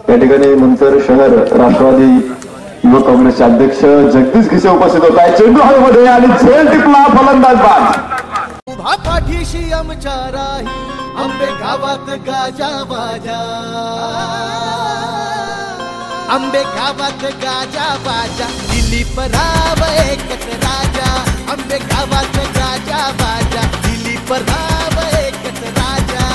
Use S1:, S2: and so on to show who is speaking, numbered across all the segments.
S1: या ठिकाणी मंचर शहर राष्ट्रवादी युवक काँग्रेसचे अध्यक्ष जगदीश खिसे उपस्थित होत आहे। चेंडू हवेमध्ये आणि झेल टिपला, फलंदाज बाद।
S2: उभा पाठीशी आमच्या राही आंबे गावात गाजा बाजा, आंबे गावात गाजा बाजा, दिलीप राव एकच राजा, आंबे गावात गाजा बाजा, दिलीप राव एकच राजा।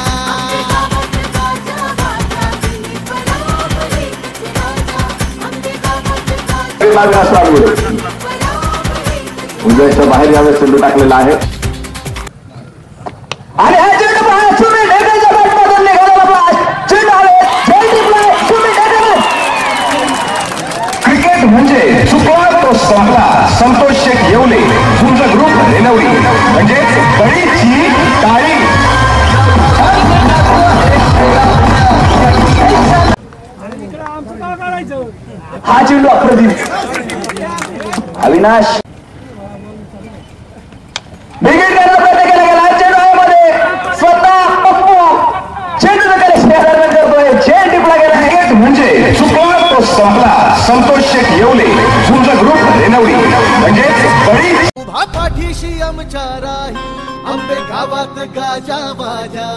S1: उजव्याच्या बाहेर यावेळेस चेंडू टाकलेला आहे आणि हा चेंडू पहा, सुमित ढेकळच्या बॅटमधून निघालेला पास, चेंडू हवेत, झेल टिपलाय, सुमित ढेकळ। क्रिकेट म्हणजे चुकला तो संपला। संतोष शेख येवले, तुमचा ग्रुप रेनवली म्हणजे बळीची टाळी। हा चेंडू अप्रतिम, अविनाश बिगिट करण्याचा प्रयत्न केला गेला, चेंडू हवेमध्ये, स्वतः पप्पू चेंडू कलेक्शन करतोय, झेल टिपला गेला। क्रिकेट म्हणजे चुकला तो संपला। संतोष शेख येवले, तुमचा ग्रुप रेनवली म्हणजे बळी।
S2: उभा पाठीशी आमच्या राही आंबे गावात गाजा बाजा,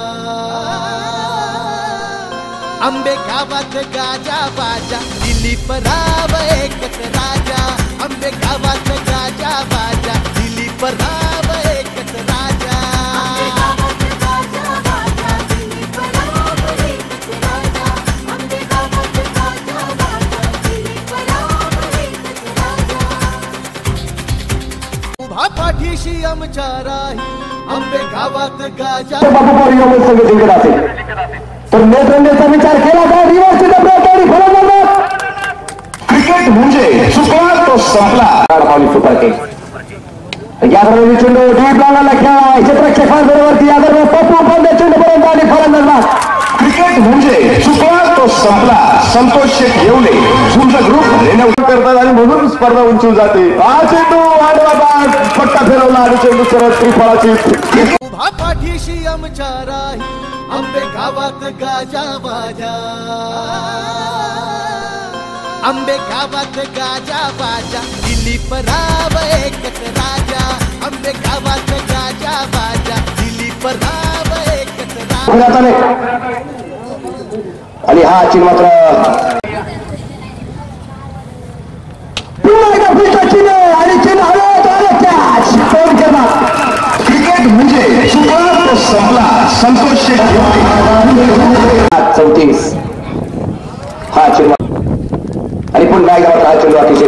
S2: आंबे गावात गाजा बाजा, दिलीप राव एकच राजा, आंबे गावात गाजा बाजा, दिलीप राव एकच राजा। उभा पाठीशी आमच्या राही आंबे गावात गाजा।
S1: तर नेत्रंडेचा विचार केला का? क्रिकेट म्हणजे चुकला तो संपला। सुपर किंग यादव चेंडू डीप लावला खेळा, क्षेत्रक्षकांबरोबर बरोबर यादव पप्पू बंद चेंडू पर्यंत आणि फलंदाज। क्रिकेट म्हणजे चुकला तो संपला। संतोष शेख येवले, तुमचा ग्रुप रेनवली करतात आणि म्हणून स्पर्धा उंचून जाते। हा चेंडू आडवा बाद, पट्टा फिरवला आणि चेंडू सरळ त्रिफळाची।
S2: उभा पाठीशी आमच्या राही आंबे गावात गाजा बाजा, आंबे गावात गाजा बाजा, दिलीप राव एकच राजा, आंबे गावात गाजा बाजा, दिलीप राव एकच राजा।
S1: आणि हा चिन्ह मात्र आणि चिन्ह क्रिकेट म्हणजे चुकला तो संपला। संतोष शेख 34 हा चिन्ह आणि पुन्हा एकदा हा चेंडू अतिशय